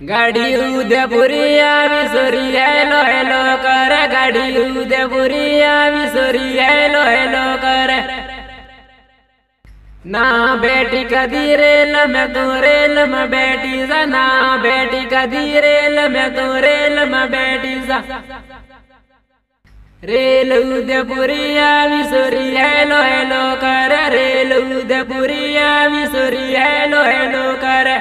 गाड़ी उदयपुरी आवी sorry hello hello कर गाड़ी उदयपुरी आवी सोरी हेलो हेलो कर ना बेटी कदी रेल में तू रेल में बेटी सा ना बेटी कदी रेल में तू रेल में बेटी सा रेल उदयपुरी आवी सोरी हेलो हेलो कर रेल उदयपुरी आवी सोरी हेलो हेलो कर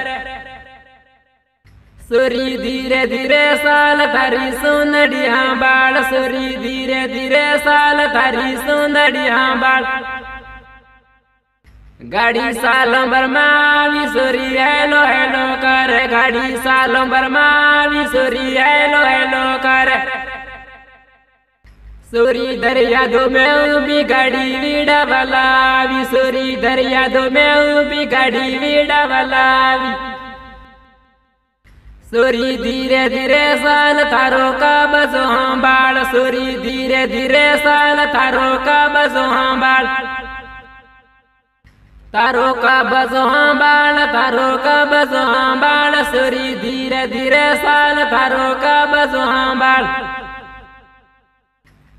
सोरी धीरे धीरे साल थारी सुंदड़िया बाल सोरी धीरे धीरे साल थारी सुंदड़िया बाल गाड़ी सालों बरमावी सोरी हेलो हेलो कर गाड़ी सालों बरमावी सोरी हेलो हेलो कर सोरी दरिया दो में उबी गाड़ी वीड़ा बलावी सोरी दरिया दो में उबी गाड़ी वीड़ा बलावी सोरी धीरे धीरे साल थारो का बसो बाल सोरी धीरे धीरे साल थारो का बसो बाल तारो का बसो बाल तारो का बसो बाल सोरी धीरे धीरे साल थारो का बसो बाल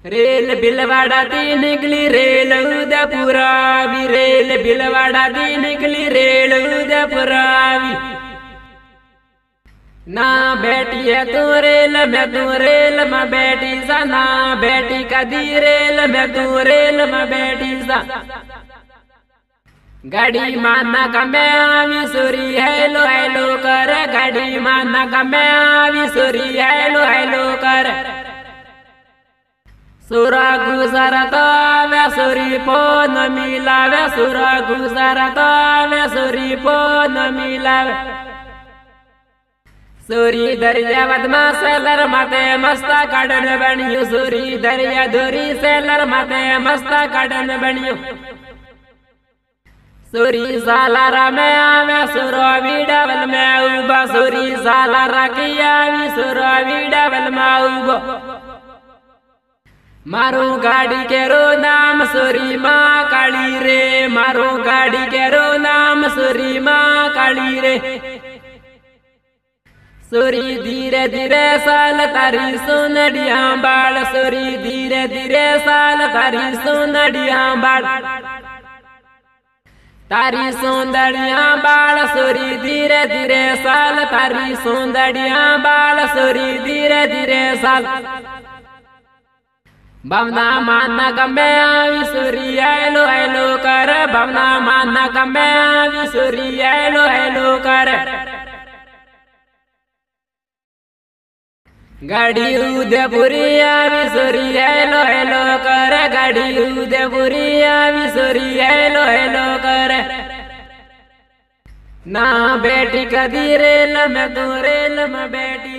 रेल बिलवाड़ा दी निकली रेल उदयपुरावी रेल बिलवाड़ा दी निकली रेल उदयपुरावी ना बेटी है तू रेल में बेटी सा ना बेटी कदी रेल में तू रेल में बेटी सा गाड़ी माना का मैं आवी सोरी हेलो हेलो कर गाड़ी माना का मैं आवी सोरी हेलो हेलो कर सुरा गुजरा तो वे सोरी पो न मिलावे सुरा गुजरा तो वे सोरी पो न मिलावे सूरी दरिया बदमा सेलर माते मस्ता काटन बनियो सूरी दरिया धोरी सेलर माते मस्ता काटन बनियो सूरी सालारा में आवे सुरो डबल में उबा सूरी सालारा की आवी सुरो डबल में उबा मारो गाड़ी के रो नाम सूरी माँ काली रे मारो गाड़ी के रो नाम सूरी माँ काली रे सूरी धीरे धीरे साल तारी सोनड़िया बाल सूरी धीरे धीरे साल तारी सोनड़िया बाल तारी सौंदड़िया बाल सूरी धीरे धीरे साल तारी सौंदड़िया बाल सूरी धीरे धीरे साल बमना माना गमे आवी सूरी हेलो हेलो कर बमना माना गमे आवी सूरी हेलो हेलो कर गाड़ी उदयपुरी आवी सूरी हेलो हेलो कर गाड़ी उदयपुरी आवी सूरी हेलो हेलो कर ना बेटी कदी रेल में तू रेल में बेटी